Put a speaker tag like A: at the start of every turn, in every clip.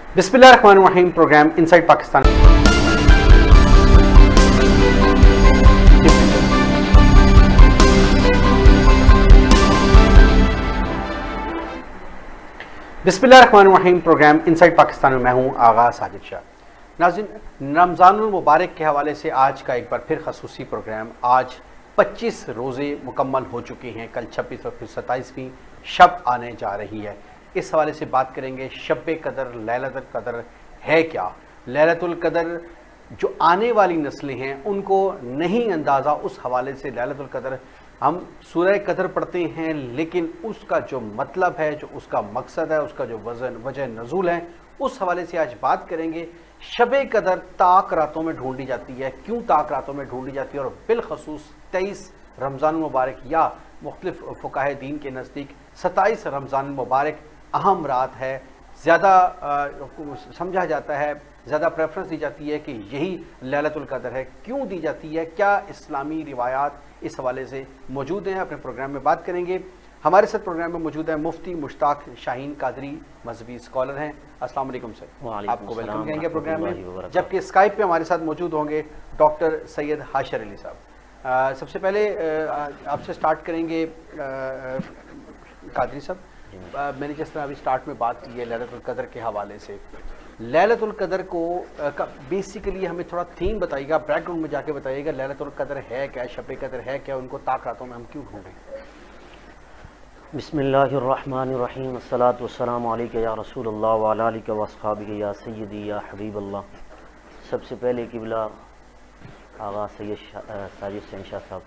A: बिस्मिल्लाहिर्रहमानिर्रहीम। Program inside Pakistan. बिस्मिल्लाहिर्रहमानिर्रहीम। Program inside Pakistan में मैं हूं आगा साजिद शाह। नाज़रीन, रमज़ानुल मुबारक के हवाले से आज का एक बार फिर खसूसी प्रोग्राम। आज 25 रोज़े मुकम्मल हो चुके हैं, कल 26 और फिर 27वीं शब आने जा रही है। इस हवाले से बात करेंगे। शब कदर, लैलतुल कदर है क्या? लैलतुल कदर जो आने वाली नस्लें हैं उनको नहीं अंदाज़ा, उस हवाले से लैलतुल कदर हम सूरह कदर पढ़ते हैं, लेकिन उसका जो मतलब है, जो उसका मकसद है, उसका जो वजह नज़ूल है, उस हवाले से आज बात करेंगे। शब कदर ताक रातों में ढूंढी जाती है, क्यों ताक रातों में ढूंढी जाती है, और बिलखसूस 23 रमज़ान मुबारक या मुख्तलिफ फ़ुक़ाहे दीन के नज़दीक 27 रमज़ान मुबारक अहम रात है। ज़्यादा समझा जाता है, ज़्यादा प्रेफरेंस दी जाती है कि यही लैलतुल कदर है। क्यों दी जाती है, क्या इस्लामी रिवायात इस हवाले से मौजूद हैं, अपने प्रोग्राम में बात करेंगे। हमारे साथ प्रोग्राम में मौजूद है मुफ्ती मुश्ताक शाहीन कादरी, मजहबी स्कॉलर हैं। अस्सलाम वालेकुम सर, आपको वेलकम कहेंगे प्रोग्राम में। जबकि स्काइप पे हमारे साथ मौजूद होंगे डॉक्टर सैयद हाशर अली साहब। सबसे पहले आपसे स्टार्ट करेंगे कादरी साहब। मैंने जिस तरह अभी स्टार्ट में बात की है लैलतुल कदर के हवाले से, लैलतुल कदर को बेसिकली हमें थोड़ा थीम बताइएगा, बैकग्राउंड में जाके बताइएगा लैलतुल कदर है क्या, शब कदर है क्या, उनको ताक रातों में हम क्यों ढूंढें।
B: बिस्मिल्लाहिर्रहमानिर्रहीम, अस्सलातु वस्सलामु अलैका या रसूलल्लाह व अला आलिका व अस्हाबिही या सय्यदी या हबीबल्लाह। सबसे पहले किबला आगा सैयद साजिद शहंशाह साहब,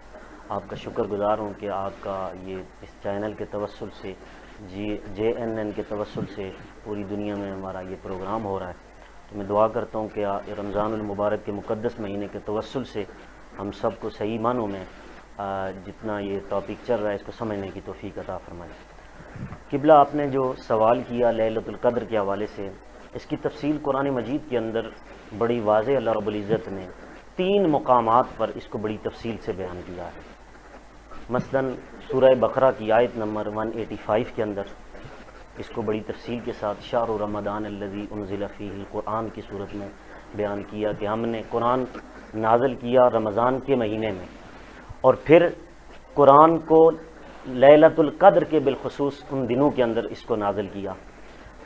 B: आपका शुक्रगुजार हूँ कि आपका ये इस चैनल के तवस्सुल से, JNN के तवस्सुल से पूरी दुनिया में हमारा ये प्रोग्राम हो रहा है। तो मैं दुआ करता हूँ कि रमज़ानुल मुबारक के मुक़द्दस महीने के तवस्सुल से हम सब को सही मानों में जितना ये टॉपिक चल रहा है इसको समझने की तौफ़ीक अता फरमाए। किबला, आपने जो सवाल किया लैलतुल कद्र के हवाले से, इसकी तफसील कुरान मजीद के अंदर बड़ी वाज़ेह अल्लाह रब्बुल इज़्ज़त ने 3 मुकामात पर इसको बड़ी तफसील से बयान किया है। मसलन सूरह बकरा की आयत नंबर 185 के अंदर इसको बड़ी तफसील के साथ शाहरु रमज़ान अल्लज़ी उन्ज़िला फ़ीहिल कुरान की सूरत में बयान किया कि हमने कुरान नाज़िल किया रमज़ान के महीने में, और फिर कुरान को लैलतुल कद्र के बिलखुसूस उन दिनों के अंदर इसको नाज़िल किया।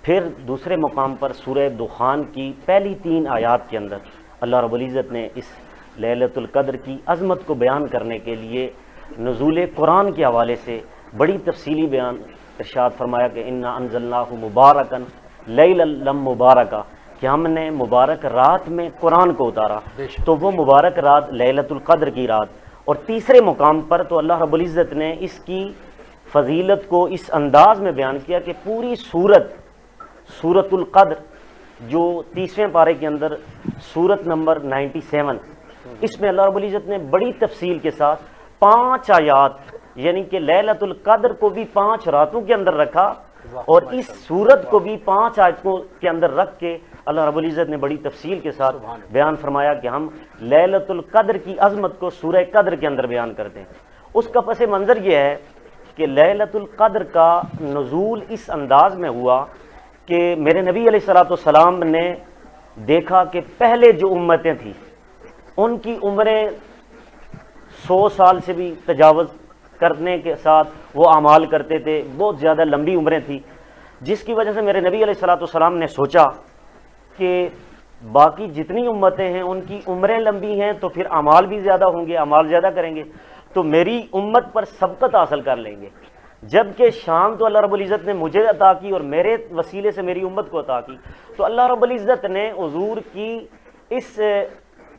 B: फिर दूसरे मुकाम पर सूरह दुखान की पहली 3 आयात के अंदर अल्लाह रब्बुल इज़्ज़त ने इस लैलतुल कद्र की अज़मत को बयान करने के लिए नुज़ूल कुरान के हवाले से बड़ी तफसीली बयान इरशाद फरमाया कि इन्ना अंज़लनाहु मुबारकन लैलम मुबारका, कि हमने मुबारक रात में कुरान को उतारा, तो वो मुबारक रात लैलतुल कद्र की रात। और तीसरे मुकाम पर तो अल्लाह रब्बुल इज़्ज़त ने इसकी फ़जीलत को इस अंदाज़ में बयान किया कि पूरी सूरतुल कद्र जो 30वें पारे के अंदर सूरत नंबर 97, इसमें अल्लाह रब्बुल इज़्ज़त ने बड़ी तफसील के साथ 5 आयात, यानी कि लैलतुल कद्र को भी 5 रातों के अंदर रखा और इस सूरत को भी 5 आयतों के अंदर रख के अल्लाह रब्बुल इज़्ज़त ने बड़ी तफसील के साथ बयान फरमाया कि हम लैलतुल कद्र की अज़मत को सूरह कद्र के अंदर बयान करते हैं। उसका पस मंज़र ये है कि लैलतुल कद्र का नुज़ूल इस अंदाज में हुआ कि मेरे नबी अलैहिस्सलाम ने देखा कि पहले जो उम्मतें थी उनकी उम्रें 100 साल से भी तजावज़ करने के साथ वो अमाल करते थे, बहुत ज़्यादा लंबी उम्रें थी, जिसकी वजह से मेरे नबी अलैहिस्सलाम ने सोचा कि बाकी जितनी उम्मतें हैं उनकी उम्रें लंबी हैं तो फिर अमाल भी ज़्यादा होंगे, अमाल ज़्यादा करेंगे तो मेरी उम्मत पर सबकत हासिल कर लेंगे। जबकि शान तो अल्लाह रब्बुल इज़्ज़त ने मुझे अता की और मेरे वसीले से मेरी उम्मत को अता की, तो अल्लाह रब्बुल इज़्ज़त ने हुज़ूर की इस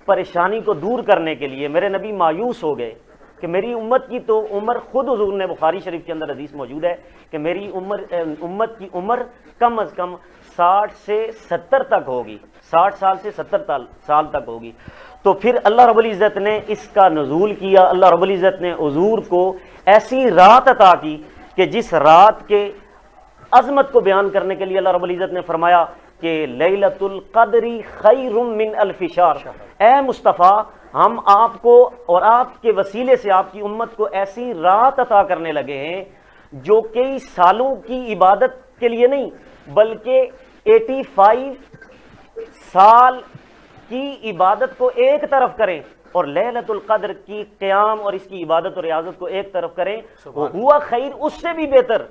B: परेशानी को दूर करने के लिए मेरे नबी मायूस हो गए कि मेरी उम्मत की तो उम्र, खुद हुज़ूर ने बुखारी शरीफ के अंदर हदीस मौजूद है कि मेरी उम्मत की उम्र कम अज़ कम 60 से 70 तक होगी, 60 साल से 70 साल तक होगी। तो फिर अल्लाह रब्बुल इज़्ज़त ने इसका नुज़ूल किया। अल्लाह रब्बुल इज़्ज़त ने हुज़ूर को ऐसी रात अता की कि जिस रात के अज़मत को बयान करने के लिए अल्लाह रब्बुल इज़्ज़त ने फरमाया कि लैलतुल कद्री खैरुम मिन अल्फि शहर। ए मुस्तफ़ा, हम आपको और आपके वसीले से आपकी उम्मत को ऐसी रात अता करने लगे हैं जो कई सालों की इबादत के लिए नहीं बल्कि 85 سال کی عبادت کو ایک طرف کریں اور لیلۃ القدر کی قیام اور اس کی عبادت اور ریاضت کو ایک طرف کریں، وہ ہوا خیر، اس سے بھی بہتر،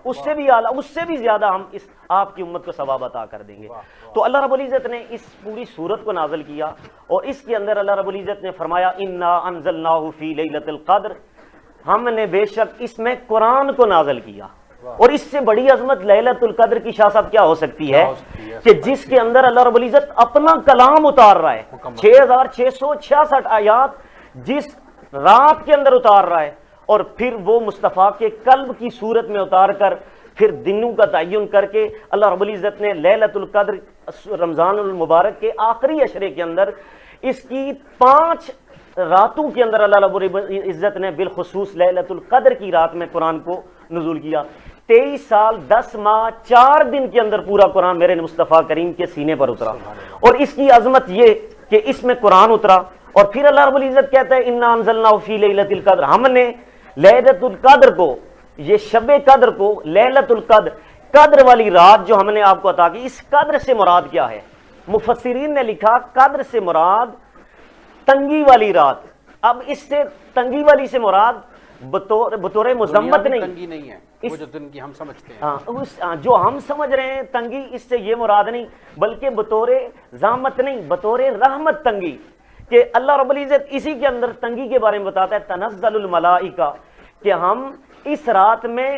B: اس سے بھی اعلیٰ، اس سے بھی زیادہ ہم اس آپ کی امت کو ثواب عطا کر دیں گے۔ تو اللہ رب العزت نے اس پوری سورت کو نازل کیا اور اس کے اندر اللہ رب العزت نے فرمایا انا انزلناہ فی لیلۃ القدر، ہم نے بے شک اس میں قرآن کو نازل کیا۔ اور اس سے بڑی عظمت لیلۃ القدر کی شاہ صاحب کیا ہو سکتی ہے کہ جس کے اندر اللہ رب العزت اپنا کلام اتار رہا ہے، 6666 آیات جس رات کے اندر اتار رہا ہے، اور پھر وہ مصطفیٰ کے قلب کی صورت میں اتار کر پھر دنوں کا تعین کر کے اللہ رب العزت نے لیلۃ القدر رمضان المبارک کے آخری عشرے کے اندر اس کی 5 راتوں کے اندر اللہ رب العزت نے بالخصوص لیلۃ القدر کی رات میں قرآن کو نزول کیا۔ 23 سال 10 ماہ 4 دن کے اندر پورا قرآن میرے مصطفیٰ کریم کے سینے پر اترا، اور اس کی عظمت یہ کہ اس میں قرآن اترا، اور پھر اللہ رب العزت کہتا ہے انا انزلناہ فی لیلۃ القدر، ہم نے لیلۃ القدر کو، یہ شب قدر کو، لیلۃ القدر، قدر والی رات جو ہم نے آپ کو عطا کی، اس قدر سے مراد کیا ہے؟ مفسرین نے لکھا قدر سے مراد تنگی والی رات۔ اب اس سے تنگی والی سے مراد بطور مذمت
A: نہیں ہے، وہ جو دن کی ہم سمجھتے ہیں،
B: جو ہم سمجھ رہے ہیں تنگی، اس سے یہ مراد نہیں، بلکہ بطور ذمت نہیں، بطور رحمت تنگی، کہ اللہ رب العزت اسی کے اندر تنگی کے بارے میں بتاتا ہے تنزل الملائکہ، کہ ہم اس رات میں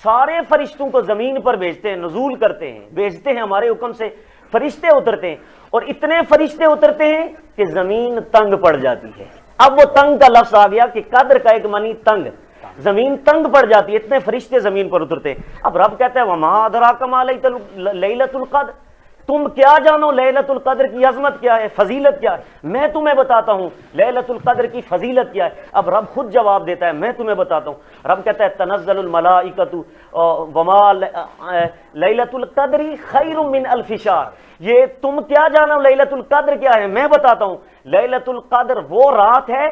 B: سارے فرشتوں کو زمین پر بھیجتے ہیں، نزول کرتے ہیں، بھیجتے ہیں، ہمارے حکم سے فرشتے اترتے ہیں، اور اتنے فرشتے اترتے ہیں کہ زمین تنگ پڑ جاتی ہے۔ اب وہ تنگ کا لفظ آ گیا کہ قدر کا ایک معنی تنگ، زمین تنگ پڑ جاتی ہے، اتنے فرشتے زمین پر اترتے ہیں۔ اب رب کہتا ہے وما ادراک ما لیلۃ القدر، تم کیا جانو لیلۃ القدر کی عظمت کیا ہے، فضیلت کیا ہے، میں تمہیں بتاتا ہوں لیلۃ القدر کی فضیلت کیا ہے۔ اب رب خود جواب دیتا ہے میں تمہیں بتاتا ہوں، رب کہتا ہے تنزل الملائکۃ وما لیلۃ القدر خیر من الف شہر، یہ تم کیا جانو لیلۃ القدر کیا ہے، میں بتاتا ہوں۔ لیلۃ القدر وہ رات ہے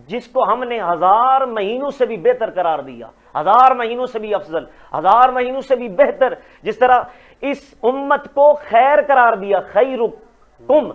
B: جس کو ہم نے 1000 مہینوں سے بھی بہتر قرار دیا، 1000 مہینوں سے بھی افضل، 1000 مہینوں سے بھی بہتر، جس طرح اس امت کو خیر قرار دیا، خیرکم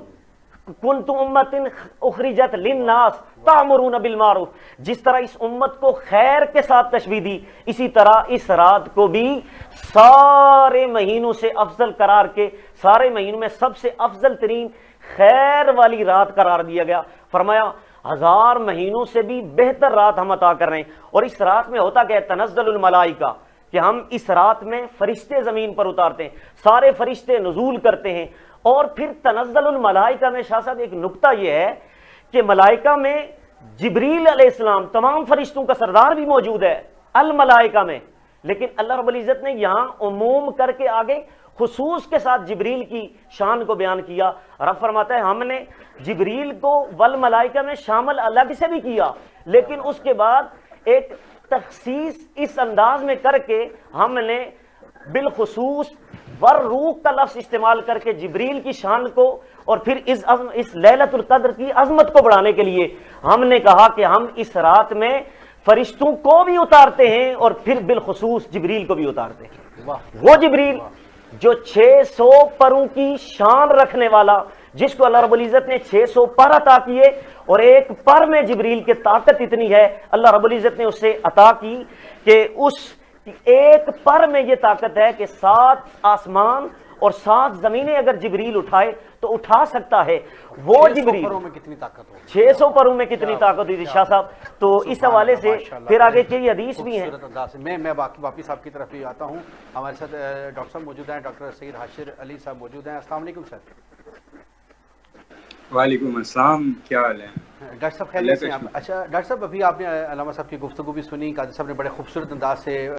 B: کنتم امۃ اخرجت للناس تأمرون بالمعروف، جس طرح اس امت کو خیر کے ساتھ تشبیہ دی، اسی طرح اس رات کو بھی سارے مہینوں سے افضل قرار کے، سارے مہینوں میں سب سے افضل ترین خیر والی رات قرار دیا گیا۔ فرمایا 1000 مہینوں سے بھی بہتر رات ہم عطا کر رہے ہیں، اور اس رات میں ہوتا کیا ہے تنزل الملائکہ، کہ ہم اس رات میں فرشتے زمین پر اتارتے ہیں، سارے فرشتے نزول کرتے ہیں، اور پھر تنزل الملائکہ میں شاہ صاحب ایک نکتہ یہ ہے کہ ملائکہ میں جبریل علیہ السلام تمام فرشتوں کا سردار بھی موجود ہے الملائکہ میں، لیکن اللہ رب العزت نے یہاں عموم کر کے آگے خصوص کے ساتھ جبریل کی شان کو بیان کیا۔ رب فرماتا ہے ہم نے جبریل کو والملائکہ میں شامل الگ سے بھی کیا، لیکن اس کے بعد ایک تخصیص اس انداز میں کر کے ہم نے بالخصوص والروح کا لفظ استعمال کر کے جبریل کی شان کو اور پھر اس لیلۃ القدر کی عظمت کو بڑھانے کے لیے ہم نے کہا کہ ہم اس رات میں فرشتوں کو بھی اتارتے ہیں اور پھر بالخصوص جبریل کو بھی اتارتے ہیں۔ وہ جبریل جو 600 پروں کی شان رکھنے والا، جس کو اللہ رب العزت نے 600 پر عطا کیے، اور ایک پر میں جبریل کی طاقت اتنی ہے اللہ رب العزت نے اسے عطا کی کہ اس ایک پر میں یہ طاقت ہے کہ 7 آسمان اور 7 زمینیں اگر جبریل اٹھائے تو اٹھا سکتا ہے۔ وہ جبریل 600 پروں میں کتنی طاقت ہوئی تھی شاہ صاحب، تو اس حوالے سے پھر آگے کئی حدیث بھی ہیں۔
A: میں باقی صاحب کی طرف بھی آتا ہوں، ہمارے ساتھ ڈاکٹر صاحب موجود ہیں، ڈاکٹر سید حاشر علی صاحب موجود ہیں۔ السلام علیکم سر۔
C: وعلیکم السلام، کیا حال ہے
A: ڈاکٹر صاحب؟ خیریت سے ہیں آپ؟ اچھا ڈاکٹر صاحب، ابھی آپ نے علامہ صاحب کی گفتگو بھی سنی، قاضی صاحب نے بڑے خوبصورت انداز سے